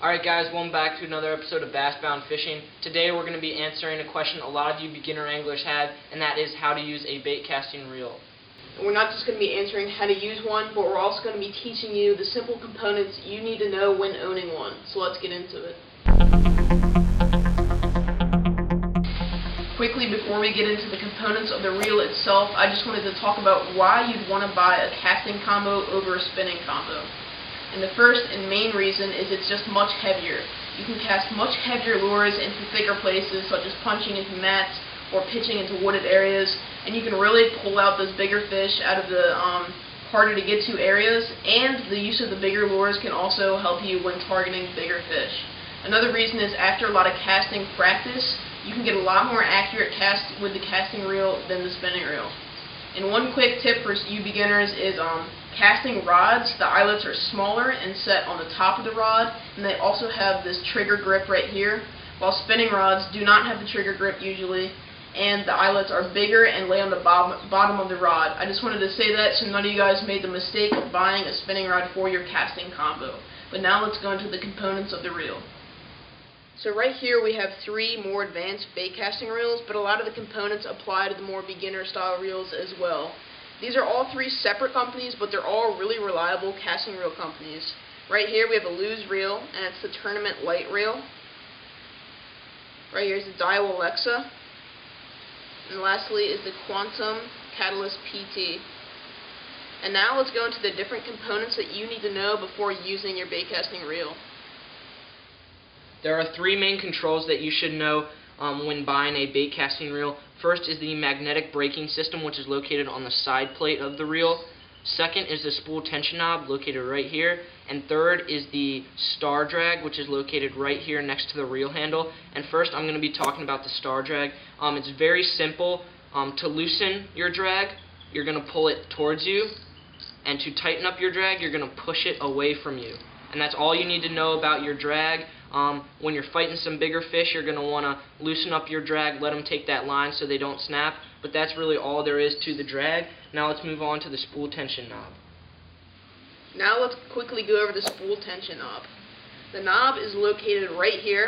Alright guys, welcome back to another episode of Bass Bound Fishing. Today we're going to be answering a question a lot of you beginner anglers have, and that is how to use a bait casting reel. And we're not just going to be answering how to use one, but we're also going to be teaching you the simple components you need to know when owning one. So let's get into it. Quickly, before we get into the components of the reel itself, I just wanted to talk about why you'd want to buy a casting combo over a spinning combo. And the first and main reason is it's just much heavier. You can cast much heavier lures into thicker places, such as punching into mats or pitching into wooded areas, and you can really pull out those bigger fish out of the harder to get to areas, and the use of the bigger lures can also help you when targeting bigger fish. Another reason is after a lot of casting practice, you can get a lot more accurate cast with the casting reel than the spinning reel. And one quick tip for you beginners is casting rods. The eyelets are smaller and set on the top of the rod, and they also have this trigger grip right here, while spinning rods do not have the trigger grip usually, and the eyelets are bigger and lay on the bottom of the rod. I just wanted to say that so none of you guys made the mistake of buying a spinning rod for your casting combo. But now let's go into the components of the reel. So right here we have three more advanced bait casting reels, but a lot of the components apply to the more beginner style reels as well. These are all three separate companies, but they're all really reliable casting reel companies. Right here we have a Lew's reel, and it's the Tournament Light reel. Right here is the Daiwa Alexa. And lastly is the Quantum Catalyst PT. And now let's go into the different components that you need to know before using your bait casting reel. There are three main controls that you should know when buying a bait casting reel. First is the magnetic braking system, which is located on the side plate of the reel. Second is the spool tension knob, located right here. And third is the star drag, which is located right here next to the reel handle. And first I'm going to be talking about the star drag. It's very simple. To loosen your drag, you're going to pull it towards you. And to tighten up your drag, you're going to push it away from you. And that's all you need to know about your drag. When you're fighting some bigger fish, you're going to want to loosen up your drag, let them take that line so they don't snap. But that's really all there is to the drag. Now let's move on to the spool tension knob. Now let's quickly go over the spool tension knob. The knob is located right here,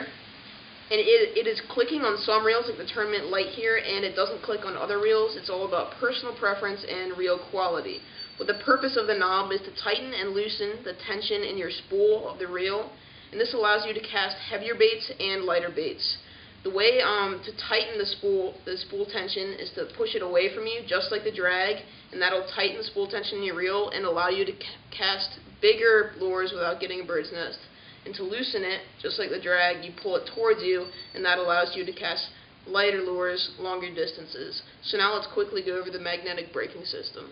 and it is clicking on some reels like the Tournament Light here, and it doesn't click on other reels. It's all about personal preference and reel quality. But the purpose of the knob is to tighten and loosen the tension in your spool of the reel, and this allows you to cast heavier baits and lighter baits. The way to tighten the spool tension is to push it away from you, just like the drag, and that'll tighten the spool tension in your reel and allow you to cast bigger lures without getting a bird's nest. And to loosen it, just like the drag, you pull it towards you, and that allows you to cast lighter lures, longer distances. So now let's quickly go over the magnetic braking system.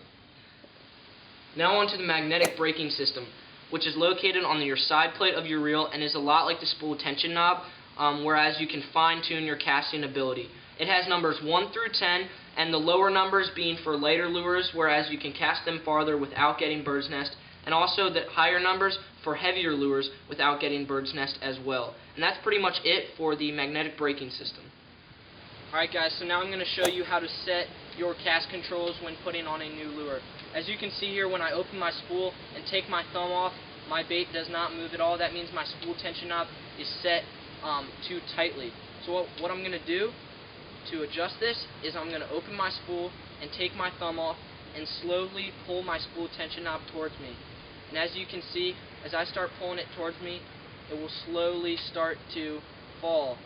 Now onto the magnetic braking system, which is located on your side plate of your reel and is a lot like the spool tension knob, whereas you can fine-tune your casting ability. It has numbers 1 through 10, and the lower numbers being for lighter lures, whereas you can cast them farther without getting bird's nest, and also the higher numbers for heavier lures without getting bird's nest as well. And that's pretty much it for the magnetic braking system. Alright guys, so now I'm going to show you how to set your cast controls when putting on a new lure. As you can see here, when I open my spool and take my thumb off, my bait does not move at all. That means my spool tension knob is set too tightly. So what I'm going to do to adjust this is I'm going to open my spool and take my thumb off and slowly pull my spool tension knob towards me. And as you can see, as I start pulling it towards me, it will slowly start to fall.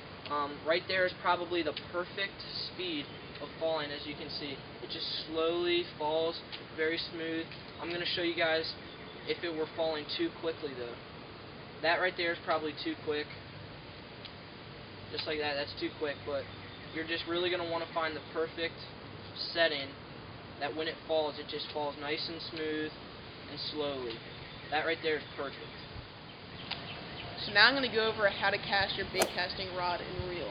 Right there is probably the perfect speed of falling. As you can see, it just slowly falls, very smooth. I'm going to show you guys if it were falling too quickly though. That right there is probably too quick. Just like that, that's too quick, but you're just really going to want to find the perfect setting that when it falls, it just falls nice and smooth and slowly. That right there is perfect. So now I'm going to go over how to cast your bait casting rod and reel.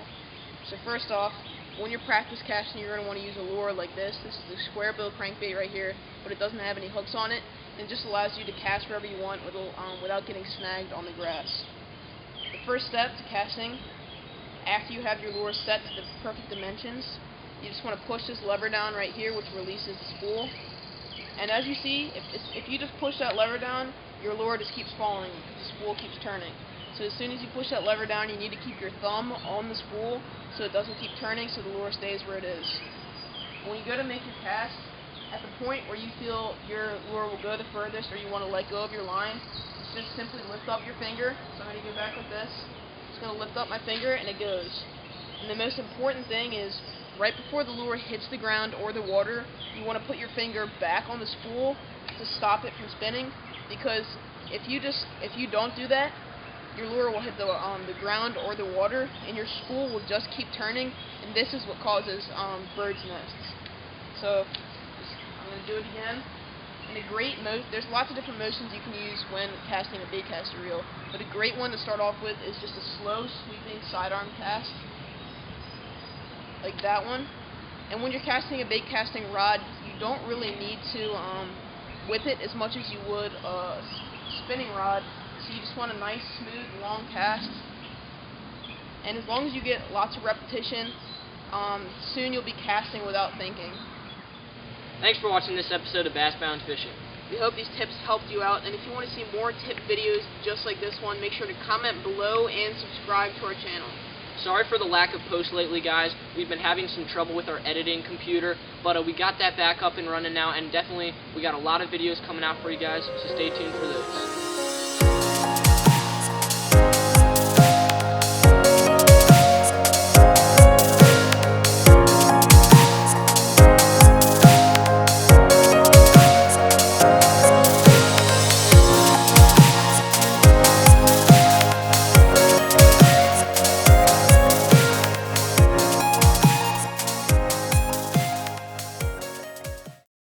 So first off, when you're practice casting, you're going to want to use a lure like this. This is the square bill crankbait right here, but it doesn't have any hooks on it, and it just allows you to cast wherever you want without getting snagged on the grass. The first step to casting, after you have your lure set to the perfect dimensions, you just want to push this lever down right here, which releases the spool. And as you see, if you just push that lever down, your lure just keeps falling, the spool keeps turning. So as soon as you push that lever down, you need to keep your thumb on the spool so it doesn't keep turning, so the lure stays where it is. When you go to make your cast, at the point where you feel your lure will go the furthest or you want to let go of your line, just simply lift up your finger. So I'm going to go back like this. Just going to lift up my finger and it goes. And the most important thing is right before the lure hits the ground or the water, you want to put your finger back on the spool to stop it from spinning, because if you don't do that, your lure will hit the ground or the water, and your spool will just keep turning, and this is what causes bird's nests. So I'm going to do it again. And there's lots of different motions you can use when casting a bait caster reel, but a great one to start off with is just a slow sweeping sidearm cast, like that one. And when you're casting a bait casting rod, you don't really need to whip it as much as you would a spinning rod. So you just want a nice, smooth, long cast. And as long as you get lots of repetition, soon you'll be casting without thinking. Thanks for watching this episode of Bass Bound Fishing. We hope these tips helped you out, and if you want to see more tip videos just like this one, make sure to comment below and subscribe to our channel. Sorry for the lack of posts lately, guys. We've been having some trouble with our editing computer, but we got that back up and running now, and definitely we got a lot of videos coming out for you guys, so stay tuned for those.